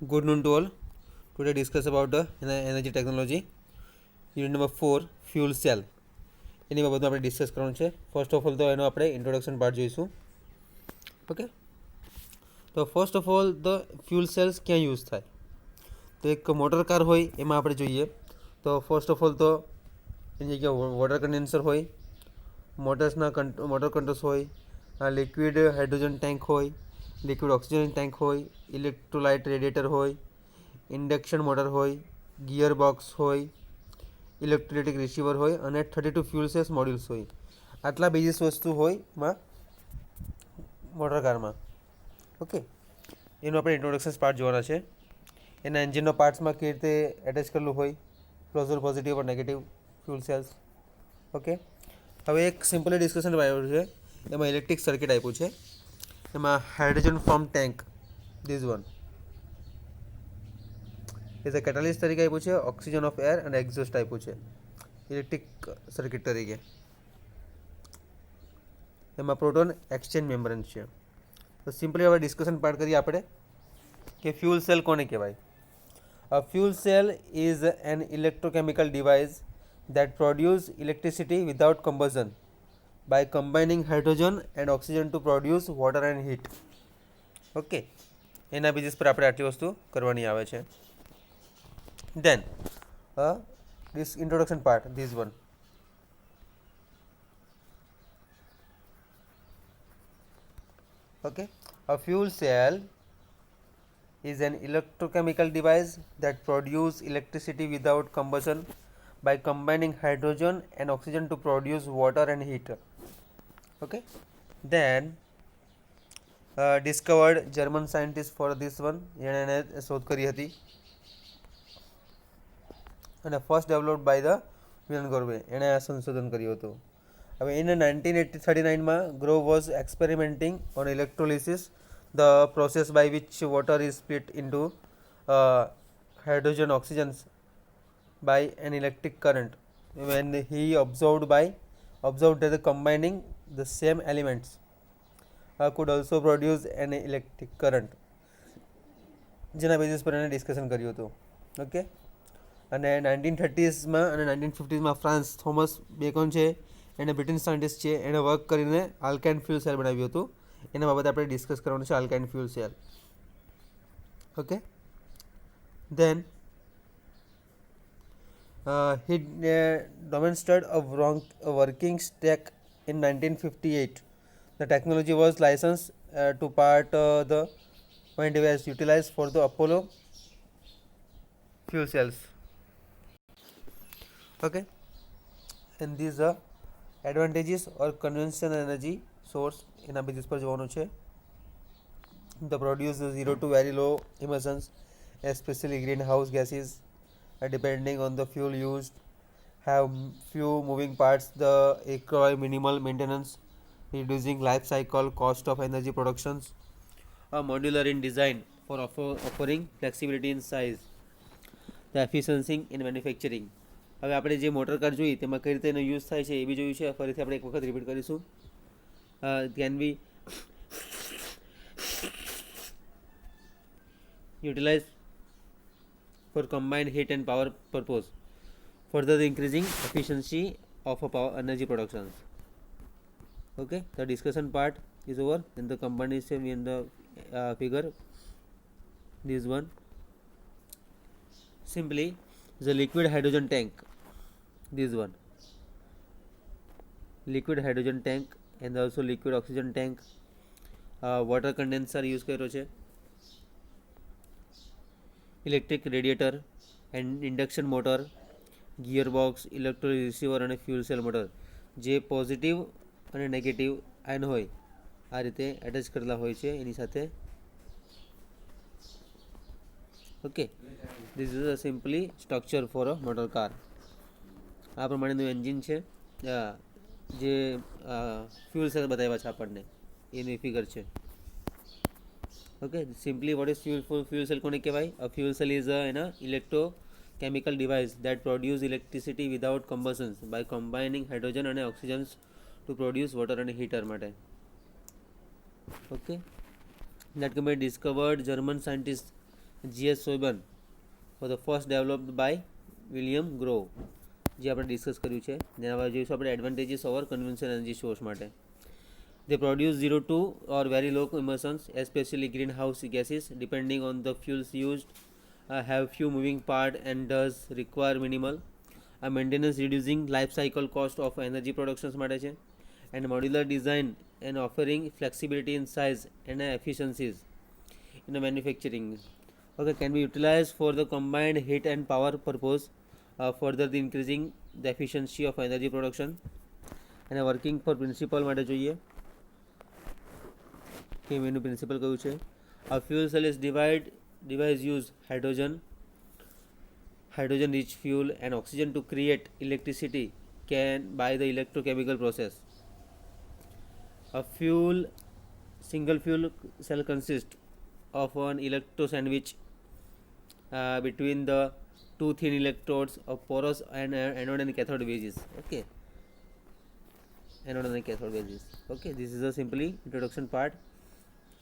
Good noon to all. Today discuss about the energy technology. Unit number 4 fuel cell. એની બાબતમાં આપણે discuss કરવાનું છે. First of all તો એનો આપણે ઇન્ટ્રોડક્શન પાર્ટ જોઈશું. ઓકે, તો first of all the fuel cells ક્યાં યુઝ થાય? તો એક મોટર કાર હોય એમાં આપણે જોઈએ તો ફર્સ્ટ ઓફ ઓલ તો એની જગ્યાએ વોટર કન્ડેન્સર હોય, મોટર કંટ્રોલ્સ હોય, લિક્વિડ હાઇડ્રોજન ટેન્ક હોય, લિક્વિડ ઓક્સિજન ટેન્ક હોય, ઇલેક્ટ્રોલાઇટ રેડિએટર હોય, ઇન્ડક્શન મોટર હોય, ગિયર બોક્સ હોય, ઇલેક્ટ્રોલિટિક રિસીવર હોય અને 32 ફ્યુલ સેલ્સ મોડ્યુલ્સ હોય. આટલા બેઝિસ વસ્તુ હોય એમાં મોટર કારમાં. ઓકે, એનું આપણે ઇન્ટ્રોડક્શન પાર્ટ જોવાના છે. એના એન્જિનનો પાર્ટ્સમાં કેવી રીતે એટેચ કરેલું હોય, positive or negative fuel cells. Okay, હવે એક સિમ્પલી ડિસ્કશન આવ્યું છે. એમાં ઇલેક્ટ્રિક સર્કિટ આપ્યું છે. એમાં hydrogen form tank this one is a catalyst તરીકે આપ્યું છે, ઓક્સિજન ઓફ એર અને એક્ઝોસ્ટ આપ્યું છે ઇલેક્ટ્રિક સર્કિટ તરીકે. એમાં પ્રોટોન એક્સચેન્જ મેમ્બ્રેન છે. તો સિમ્પલી હવે ડિસ્કશન પાર્ટ કરીએ આપણે કે ફ્યુલ સેલ કોને કહેવાય. A fuel cell is an electrochemical device that produces electricity without combustion by combining hydrogen and oxygen to produce water and heat. Okay, એના basis પર આપણે આટલી વસ્તુ કરવાની આવે છે. Then this introduction part, this one. Okay, a fuel cell is an electrochemical device that produces electricity without combustion by combining hydrogen and oxygen to produce water and heat. Okay, then discovered German scientist for this one. એને શોધ કરી હતી અને first developed by the William Grove. એણે આ સંશોધન કર્યું હતું. હવે ઇન 1939માં Grove was experimenting on electrolysis, the process by which water is split into hydrogen oxygens by an electric current. When he observed that the combining the same elements could also produce an electric current, જેના basis પર એને discussion કર્યું હતું. Okay, અને 1930સમાં અને 1950સમાં France Thomas બેકોન છે, એને British scientist છે, એણે વર્ક કરીને આલ્કાઇન ફ્યુલ સેલ બનાવ્યું હતું. એના બાબતે આપણે ડિસ્કસ કરવાનું છે, આલ્કાઇન fuel cell. Okay, then he demonstrated a working stack in 1958. The technology was licensed to part the point was utilized for the Apollo fuel cells. Okay, and these are advantages or conventional energy source. એના basis પર જોવાનું છે. The produce 0 to very low emissions, especially greenhouse gases, depending on the fuel used, have few moving parts, the require minimal maintenance, reducing life cycle cost of energy productions, are modular in design for offering flexibility in size, the efficiency in manufacturing. હવે આપણે જે motor car જોઈ તેમાં કઈ રીતે એનો use થાય છે એ બી જોયું છે. ફરીથી આપણે એક વખત રિપીટ કરીશું. Can be utilized for combined heat and power purpose, further increasing efficiency of a power energy production. Okay, the discussion part is over. In the combination in the figure, this one simply the liquid hydrogen tank, this one liquid hydrogen tank and also liquid oxygen tank, water condenser use કર્યો છે, electric radiator and induction motor, gear box, electrolytic receiver અને fuel cell motor જે positive અને negative ion હોય આ રીતે attach કરેલા હોય છે એની સાથે. Okay, this is a simply structure for a motor car. આ પ્રમાણેનું એન્જિન છે, જે ફ્યુલ સેલ બતાવ્યા છે આપણને એની ફિગર છે. Okay, simply what is fuel cell કોને કહેવાય? A fuel cell is an electrochemical device that produce electricity without combustion by combining hydrogen અને ઓક્સિજન્સ ટુ પ્રોડ્યુસ વોટર અને હીટર માટે. Okay, that can be discovered German scientist GS સોયબર્ન for the first developed by William Grove, જે આપણે discuss કર્યું છે. જેના બાદ જોઈશું આપણે advantages over conventional energy source માટે. They produce 0 to or very low emissions, especially greenhouse gases, depending on the fuels used, have few moving parts and does require minimal maintenance, reducing life cycle cost of energy productions માટે છે. And modular design and offering flexibility in size and efficiencies in the manufacturing. Okay, can be utilized for the combined heat and power purpose, further increasing the efficiency of energy production. અને working four principal માટે જોઈએ કે એનું principal કયું છે. A fuel cell is device use hydrogen rich fuel and oxygen to create electricity can by the electrochemical process. A single fuel cell consists of an electro sandwich between the two thin electrodes of porous and anode and cathode bases. Okay, anode and cathode bases. Okay, this is a simply introduction part.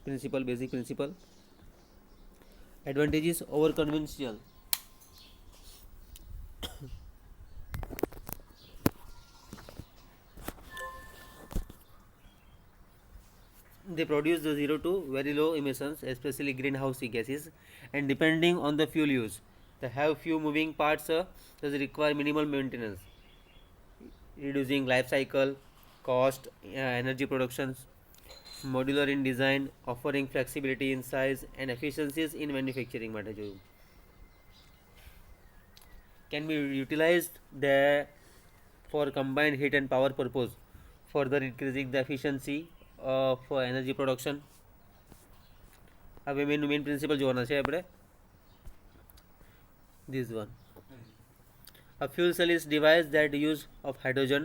Principle, basic principle. Advantages over conventional. They produce the 0 to very low emissions, especially greenhouse gases, and depending on the fuel use, they have few moving parts, thus require minimal maintenance, reducing life cycle cost, energy productions, modular in design, offering flexibility in size and efficiencies in manufacturing માટે જોયું. Can be utilized there for combined heat and power purpose, further increasing the efficiency of energy production. હવે main principal જોવાના છે આપણે. This one. A fuel cell is device that use of hydrogen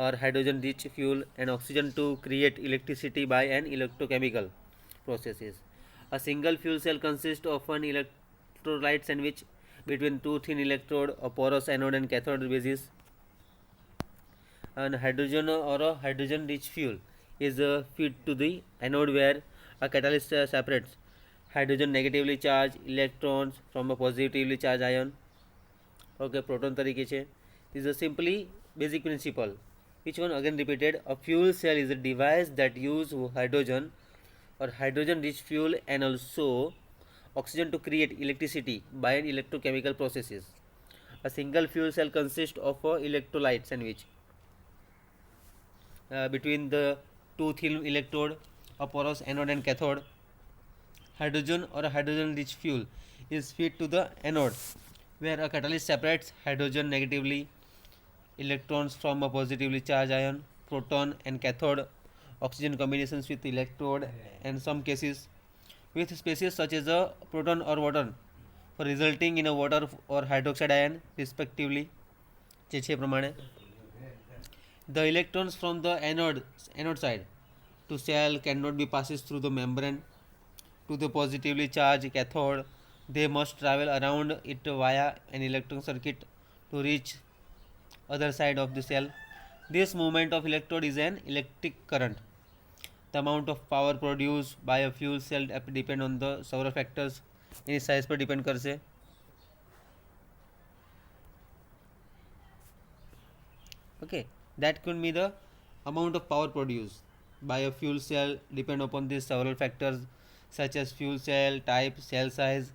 or hydrogen rich fuel and oxygen to create electricity by an electrochemical processes. A single fuel cell consists of an electrolyte sandwich between two thin electrode of porous anode and cathode bases. And hydrogen or a hydrogen rich fuel is fed to the anode where a catalyst separates hydrogen negatively charged electrons from a positively charged ion. Okay, proton તરીકે છે. This is a simply basic principle. Which one again repeated? A fuel cell is a device that uses hydrogen or hydrogen rich fuel and also oxygen to create electricity by an electrochemical processes. A single fuel cell consists of a electrolyte sandwich between the two thin electrode of porous anode and cathode. Hydrogen or hydrogen rich fuel is fed to the anode where a catalyst separates hydrogen negatively electrons from a positively charged ion, proton and cathode oxygen combinations with electrode, and some cases with species such as a proton or water for resulting in a water or hydroxide ion respectively. જે છે પ્રમાણે the electrons from the anode side to cell cannot be passes through the membrane to the positively charged cathode. They must travel around it via an electron circuit to reach other side of the cell. This movement of electrode is an electric current. The amount of power produced by a fuel cell depend on the several factors. Any size પર depend કરશે. Okay, that could be the amount of power produced by a fuel cell depend upon these several factors such as fuel cell type, cell size,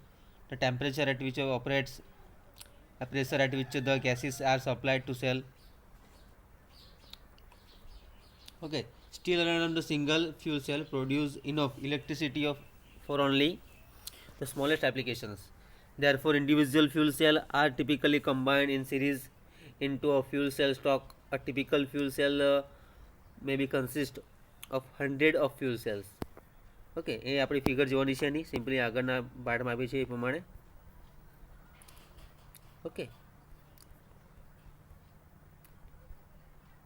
the temperature at which it operates, the pressure at which the gases are supplied to cell. Okay, still around the single fuel cell produce enough electricity for only the smallest applications. Therefore, individual fuel cells are typically combined in series into a fuel cell stock. A typical fuel cell may be consist of 100 of fuel cells. Okay, એ આપણી figure જોવાની છે નહીં, simply આગળના પાર્ટમાં આપી છે એ પ્રમાણે. Okay,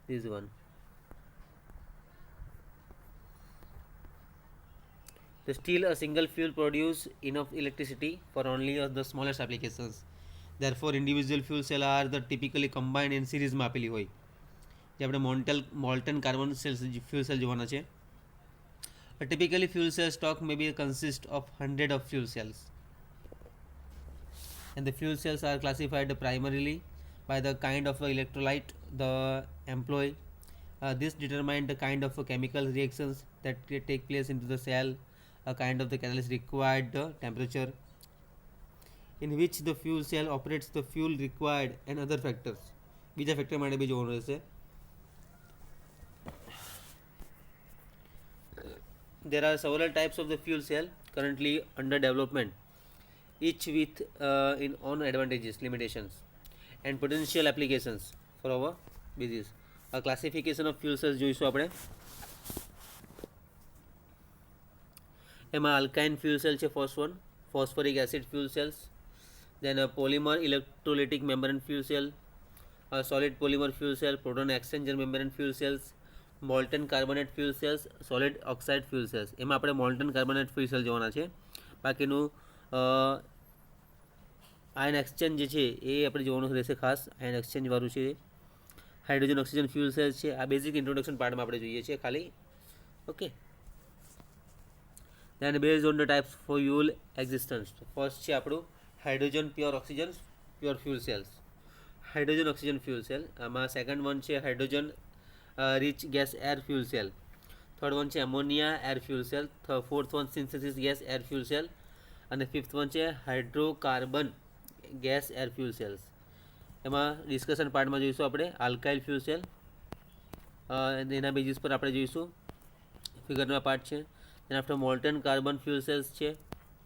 this one. So still a single fuel produce enough electricity for only the smallest applications. Therefore, individual fuel cell are the typically combined in series માં આપેલી હોય. જે આપણે મોલ્ટન કાર્બન fuel cell જોવાના છે. A typically fuel cell stock may be consist of 100 of fuel cells. And the fuel cells are classified primarily by the kind of electrolyte the employ. This determines the kind of chemical reactions that take place into the cell, a kind of the catalyst required, the temperature in which the fuel cell operates, the fuel required, and other factors. બીજા factor માટે બી જોવાનું રહેશે. There are several types of the fuel cell currently under development, each with in own advantages, limitations, and potential applications for our business. A classification of fuel cells જોઈશું આપણે. એમાં alkyne fuel cell છે first one, phosphoric acid fuel cells, then a polymer electrolytic membrane fuel cell, a solid polymer fuel cell, proton exchanger membrane fuel cells, molten carbonate fuel cells, solid oxide fuel cells. એમાં આપણે Moulton carbonate fuel cell જોવાના છે. બાકીનું ion exchange જે છે એ આપણે જોવાનું રહેશે ખાસ. આયન એક્સચેન્જવાળું છે. હાઇડ્રોજન ઓક્સિજન ફ્યુલ સેલ્સ છે. આ બેઝિક ઇન્ટ્રોડક્શન પાર્ટમાં આપણે જોઈએ છીએ ખાલી. Okay. then based on the types for fuel existence, first છે આપણું hydrogen pure oxygen pure fuel cells, hydrogen oxygen fuel cell. આમાં સેકન્ડ વન છે hydrogen rich gas air fuel cell, third one છે ammonia air fuel cell, fourth one synthesis gas air fuel cell, અને fifth one છે hydrocarbon gas air fuel cells. એમાં discussion પાર્ટમાં જોઈશું આપણે alkyl fuel cell, એના basis પર આપણે જોઈશું. ફિગરના પાર્ટ છે. એના after molten carbon fuel cells છે,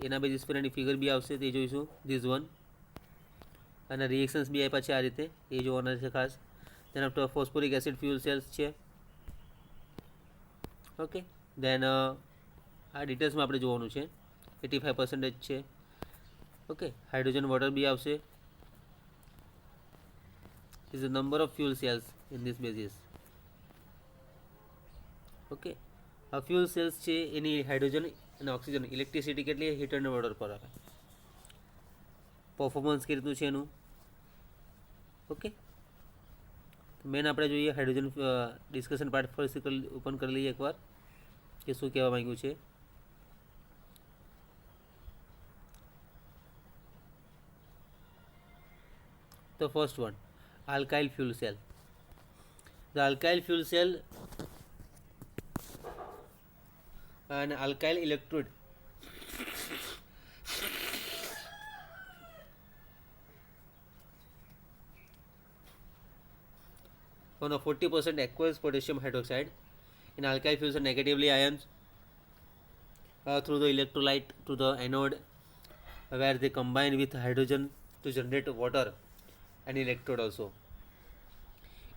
એના બેઝિસ પર એની ફિગર બી આવશે, તે જોઈશું. ધીસ વન અને રિએક્શન્સ બી આપ્યા છે આ રીતે, એ જોવાના છે ખાસ. then after phosphoric acid fuel cells છે. ઓકે. then આ ડિટેલ્સમાં આપણે જોવાનું છે. 85% છે. ઓકે. હાઇડ્રોજન વોટર બી આવશે. is the number of fuel cells in this basis. Okay. આ ફ્યુલ સેલ્સ છે એની હાઇડ્રોજન અને ઓક્સિજન ઇલેક્ટ્રિસિટી કેટલી હીટ અને વોટર પર આવે. પરફોર્મન્સ કઈ રીતનું છે એનું. ઓકે. મેન આપણે જોઈએ હાઇડ્રોજન ડિસ્કશન પાર્ટ ફરી ઓપન કરી લઈએ એકવાર કે શું કહેવા માંગ્યું છે. તો first one alkyl fuel cell. The alkyl fuel cell an alkyl electrode on a 40% aqueous potassium hydroxide in alkyl fuels are negatively ions through the electrolyte to the anode, where they combine with hydrogen to generate water and electrode also.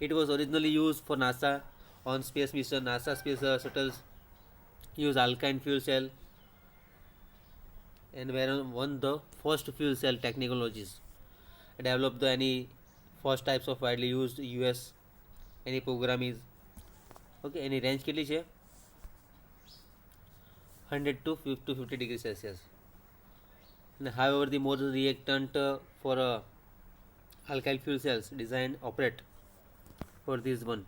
It was originally used for NASA on space mission. NASA space shuttles use alkyne fuel cell and were one the first fuel cell technologies developed. The any first types of widely used US any program is okay. Any range કેટલી છે 100 to 50 degrees Celsius. And however the more reactant for alkyl fuel cells design operate for this one,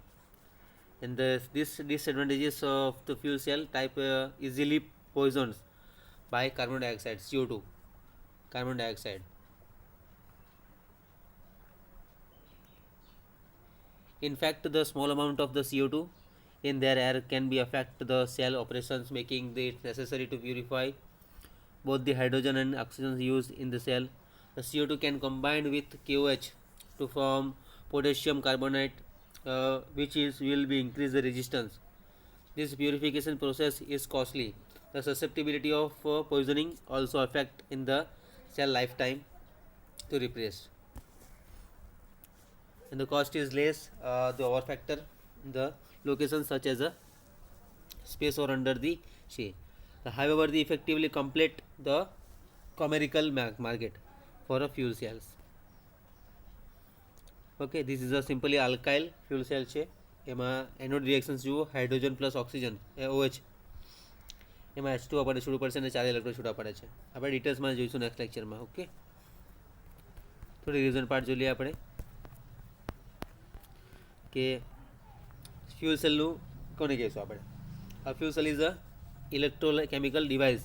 and this disadvantages of the fuel cell type easily poisoned by carbon dioxide, CO2, carbon dioxide. In fact, the small amount of the CO2 in their air can be affect the cell operations, making it necessary to purify both the hydrogen and oxygen used in the cell. The CO2 can combine with KOH to form potassium carbonate, which will be increase the resistance. This purification process is costly. The susceptibility of poisoning also affect in the cell lifetime to replace. And the cost is less. The over factor, the location such as a space or under the sea. However, they effectively complete the commercial market for a fuel cells. Okay, this is a simply alkyl fuel cell છે. એમાં anode reactions જુઓ, hydrogen plus oxygen OH, એમાં H2 આપણને છૂટું પડશે અને 4 electron છૂટા પડે છે. આપણે ડિટેલ્સમાં જોઈશું નેક્સ્ટ લેક્ચરમાં. ઓકે, થોડી રિવિઝન પાર્ટ જોઈ લઈએ આપણે કે ફ્યુલ સેલનું કોને કહીશું આપણે. આ fuel cell is a electrochemical device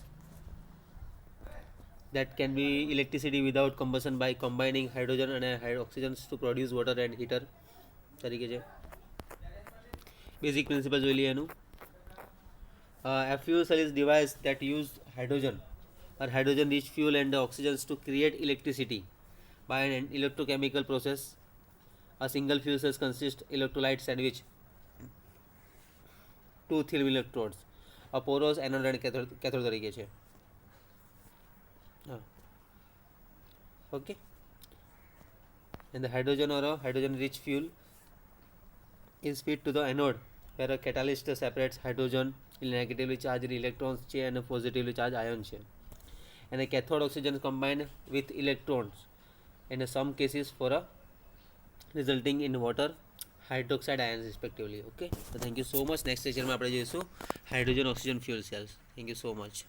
that can be electricity without combustion by combining hydrogen and oxygen to produce water and heater તરીકે છે. બેઝિક પ્રિન્સિપલ જોઈ લઈએ એનું. A fuel cell is device that use hydrogen or hydrogen rich fuel and oxygen to create electricity by an electrochemical process. A single fuel cell consists electrolyte sandwich two thin electrodes, a porous anode and cathode તરીકે છે. Okay, and the hydrogen or a hydrogen rich fuel is fed to the anode where a catalyst separates hydrogen negatively charged electrons છે અને positively charged ion છે, and the cathode oxygen combined with electrons in some cases for a resulting in water hydroxide ions respectively. Okay, so thank you so much. Next session માં આપણે જોઈશું hydrogen oxygen fuel cells. Thank you so much.